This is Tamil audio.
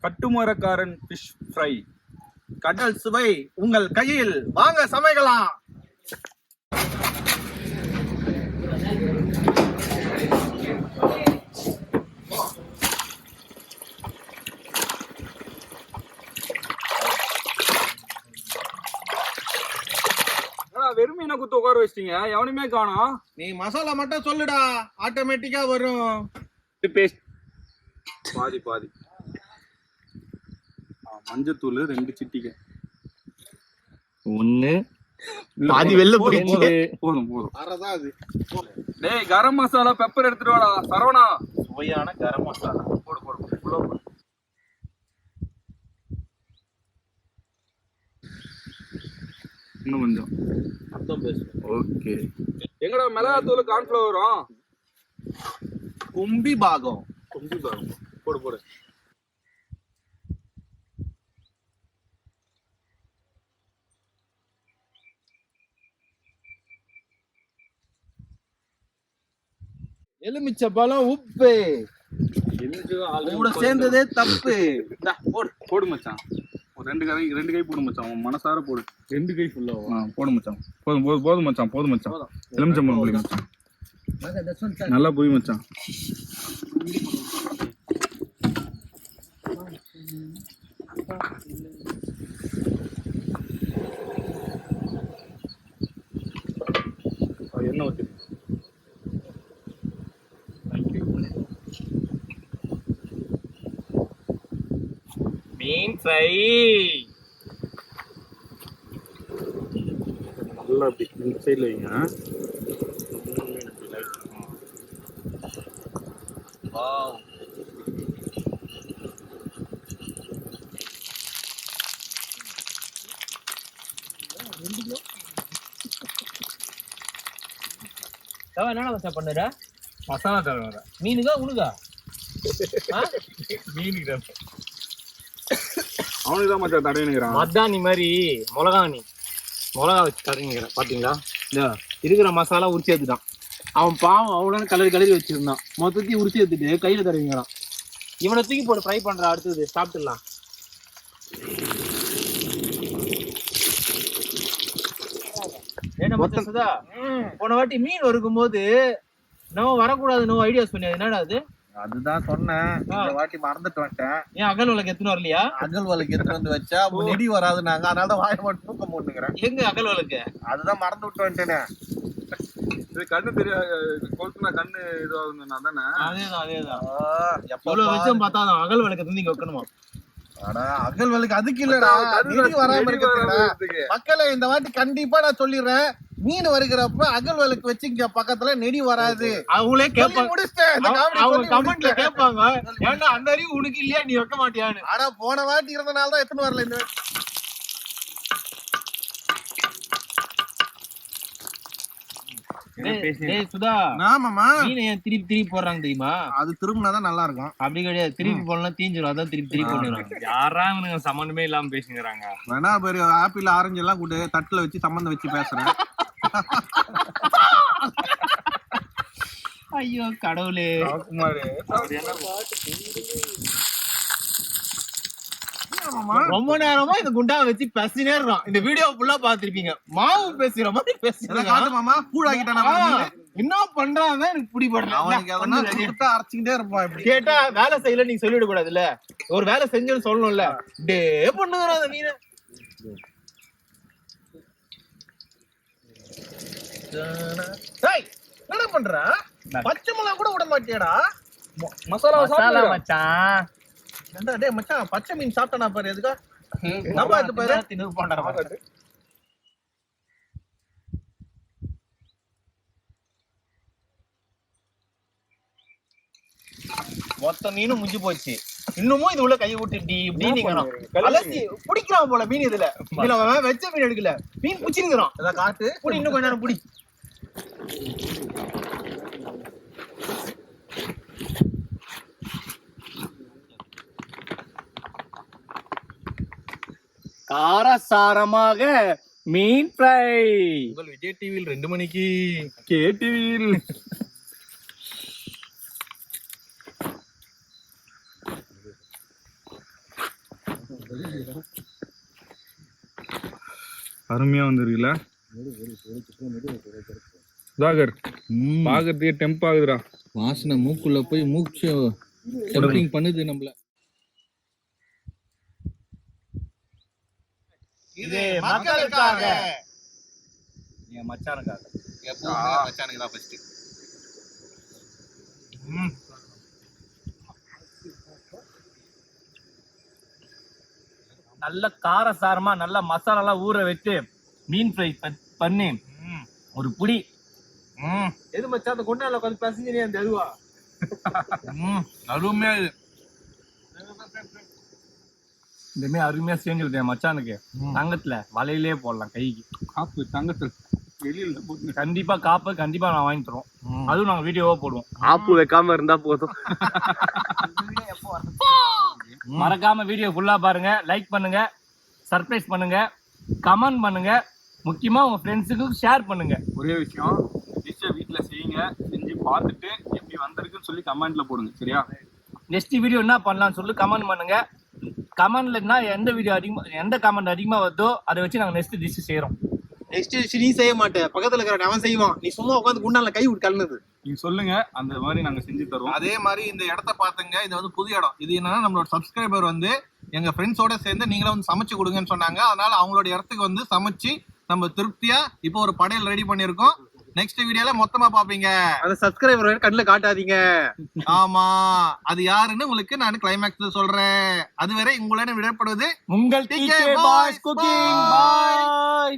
கட்டுமரக்காரன் ஃபிஷ் ஃப்ரை, கடல் சுவை உங்கள் கையில், வாங்க சமைக்கலாம். வெறும் மீனை குத்து உட்கார வச்சிட்டீங்க, எவனுமே காணோம். நீ மசாலா மட்டும் சொல்லுடா, ஆட்டோமேட்டிக்கா வரும். பாதி பாதி மஞ்சத்தூள் 2 சிட்டிகை, 1 பாதி வெள்ள போயிடுச்சு. போதும் போதும். அறதான் அது. டேய் கரம் மசாலா பெப்பர் எடுத்துட்டு வாடா சரவணா. சுவையான கரம் மசாலா போடு போடு போடு. இன்னும் கொஞ்சம் அர்த்தம் பேசு. ஓகே. எங்கடா மிளகாத்தூள் கார்ன்ஃப்ளவரும்? கும்பி பாகம் போடு போடு. எலுமிச்சை பழம், உப்பு கூட சேர்ந்ததே தப்பு. போடு போடு மச்சான். ஒரு 2 கை போடு மச்சான், உன் மனசார போடு. 2 கை ஃபுல்லா போடு மச்சான். போதும் போதும் போதும் மச்சான், போதும் மச்சான். எலுமிச்சம்பழம் புளி மச்சான், நல்லா புளி மச்சான். என்ன ஊத்தி மீன் ஃப்ரை நல்லா அப்படி இந்த சைடில் வைங்க. என்னடா மச்சான் பண்ணுற? மசாலா தர மீனுக்கா உனக்கா? மீனுக்கு அவனுக்கு தான் மச்சான் தடையணுங்கிறான். அதான் நீ மாதிரி மிளகா வச்சு தடையணுங்கிறான். பார்த்தீங்களா, இருக்கிற மசாலா உரிச்சு எடுத்துட்டான் அவன். பாவம் அவ்வளோ கலரி வச்சிருந்தான், மொத்தத்தையும் உரிச்சு எடுத்துட்டு கையில் தடவிங்கிறான். இவனை தூக்கி போட்டு ஃப்ரை பண்ணுறான். அடுத்தது சாப்பிட்டுடலாம். போன வாட்டி மீன் வறுக்கும் போது நம்ம வரக்கூடாது, நோ ஐடியாஸ் பண்ணி என்னடா அது? அதுதான் சொன்னேன், இந்த வாட்டி மறந்துட்டு வந்துட்டேன். ஏன் அகல் வழக்கு எத்தனை வரலையா? அகல் வழக்கு எடுத்து வந்து வச்சா நெடி வராது, நாங்க அதனாலதான் வாயை மட்டும் தூக்கம் போட்டுக்கிறேன். எங்க அகல் வழக்கு? அதுதான் மறந்து விட்டு வந்துட்டேனே. கண்ணு தெரியாது, கொளுத்துனா கண்ணு இதுவாகுதுன்னா தானே. அதேதான் எவ்வளவு வச்சும் பார்த்தா அகல் வழக்கு தந்து இங்க வைக்கணுமா? அகல் வழக்கு அதுக்கு இல்லடா, நெடி வராம இருக்கிறதுக்கு. மக்களை இந்த வாட்டி கண்டிப்பா நான் சொல்லிடுறேன், மீன் வருகிறப்ப அகல் விளக்கு வச்சு இங்க பக்கத்துல நெடி வராது. அவங்களே கேட்பாங்க, கமெண்ட்ல கேட்பாங்க, ஏன்னா அந்த அறிவு உனக்கு இல்லையா, நீ வைக்க மாட்டியான்னு. ஆனா போன வாட்டி இருந்தனாலதான் எத்தனை வரல இந்த சுதா. ஆமாமா, மீனை ஏன் திருப்பி போடுறாங்க தெரியுமா? அது திரும்பினாதான் நல்லா இருக்கும். அப்படி கிடையாது, திருப்பி போடலாம் தீஞ்சிடும், அதான் திருப்பி போடுறாங்க. யாரா இவனுங்க சம்பந்தமே இல்லாம பேசுங்கிறாங்க. வேணா பெரிய ஆப்பிள் ஆரஞ்சு எல்லாம் கூட தட்டுல வச்சு சம்பந்தம் வச்சு பேசுறேன். ஐயோ கடவுளே. ரொம்ப நேரமா இந்த குண்டா வச்சு பேசினே இருக்கான். இந்த வீடியோ ஃபுல்லா பாத்துருப்பீங்க. மாவு பேசுற மாதிரி பேசுறான். என்ன பண்றான் எனக்கு பிடிபடல. அரைச்சுக்கிட்டே இருப்பான். கேட்டா வேலை செய்யல நீங்க சொல்லிட கூடாதுல்ல, ஒரு வேலை செஞ்சு சொல்லணும்ல. டே பண்ணுறான் அந்த மீனை. என்ன பண்ற? பச்சை மிளகா கூட விட மாட்டியாடா? மசாலா மச்சான். டேய் மச்சான், பச்சை மீன் சாப்பிட்டா பாரு. எதுக்கா நம்ம இது பாரு தின்னு போண்டா. மொத்த மீனும் முடிஞ்சு போச்சு. இன்னமும் இது உள்ள கை விட்டு இப்படி பிடிக்கிறான் போல மீன். இதுல வெச்ச மீன் எடுக்கல, மீன் பிடிச்சிருக்கிறான். அதான் காட்டு புடி, இன்னும் கொஞ்ச நேரம் புடி. காரசாரமாக மீன் ஃப்ரை உங்கள் விஜய் டிவியில் 2 மணிக்கு கேடிவியில். அருமையா வந்துருக்குல்ல சுதாகர், பாக்கிறதுக்கே டெம்ப் ஆகுதுடா. வாசனை மூக்குள்ள போய் மூச்சு டெம்பிங் பண்ணுது நம்மள. இது மக்களுக்காக, என் மச்சானுக்காக. எப்பவுமே மச்சானுக்கு தான் ஃபர்ஸ்ட். நல்ல காரசாரமா நல்ல மசாலா ஊற வச்சு மீன் ஃப்ரை பண்ணி ஒரு புடி. எது மச்சான் அந்த கொண்டால உட்காந்து பேசுங்க அந்த எதுவா அருமையா இது. இந்த மாதிரி அருமையா செஞ்சு விட்டேன் மச்சானுக்கு. தங்கத்துல வலையிலே போடலாம் கைக்கு. காப்பு தங்கத்தில் வெளியில போட்டு கண்டிப்பா காப்பு கண்டிப்பா நான் வாங்கி தரோம். அதுவும் நாங்க வீடியோவா போடுவோம். ஆப்பு வைக்காம இருந்தா போதும். மறக்காம வீடியோ ஃபுல்லா பாருங்க, லைக் பண்ணுங்க, சர்ப்ரைஸ் பண்ணுங்க, கமெண்ட் பண்ணுங்க, முக்கியமா உங்க ஃப்ரெண்ட்ஸுக்கு ஷேர் பண்ணுங்க. ஒரே விஷயம், டிஷ்ஷை வீட்டில் செய்யுங்க, செஞ்சு பார்த்துட்டு எப்படி வந்திருக்குன்னு சொல்லி கமெண்ட்ல போடுங்க. சரியா? நெக்ஸ்ட் வீடியோ என்ன பண்ணலாம்னு சொல்லி கமெண்ட் பண்ணுங்க. கமெண்ட்லன்னா எந்த வீடியோ அதிகமா, எந்த கமெண்ட் அதிகமா வருதோ அதை வச்சு நாங்க நெக்ஸ்ட் டிஷ் செய்யறோம். நெக்ஸ்ட் நீ செய்ய மாட்டே, பக்கத்துல இருக்கிற அவன் செய்வான். நீ சும்மா உட்காந்து குண்டால கை விட்டு கலந்தது. நீங்க சொல்லுங்க, அந்த மாதிரி நாங்க செஞ்சு தருவோம். அதே மாதிரி இந்த இடத்த பாத்துங்க, இது வந்து புது இடம். இது என்னன்னா நம்மளோட சப்ஸ்கிரைபர் வந்து எங்க ஃப்ரெண்ட்ஸோட சேர்ந்து நீங்களும் வந்து சமைச்சு கொடுங்கன்னு சொன்னாங்க. அதனால அவங்களோட இடத்துக்கு வந்து சமைச்சு நம்ம திருப்தியா இப்போ ஒரு படையல் ரெடி பண்ணிருக்கோம். நெக்ஸ்ட் வீடியோல மொத்தமா பாப்பீங்க. அந்த சப்ஸ்கிரைபர் கண்ணுல காட்டாதீங்க. ஆமா, அது யாருன்னு உங்களுக்கு நான் கிளைமேக்ஸ்ல சொல்றேன். அதுவரை உங்களுடன் விடப்படுவது உங்கள் TK Boys Cooking. பாய்.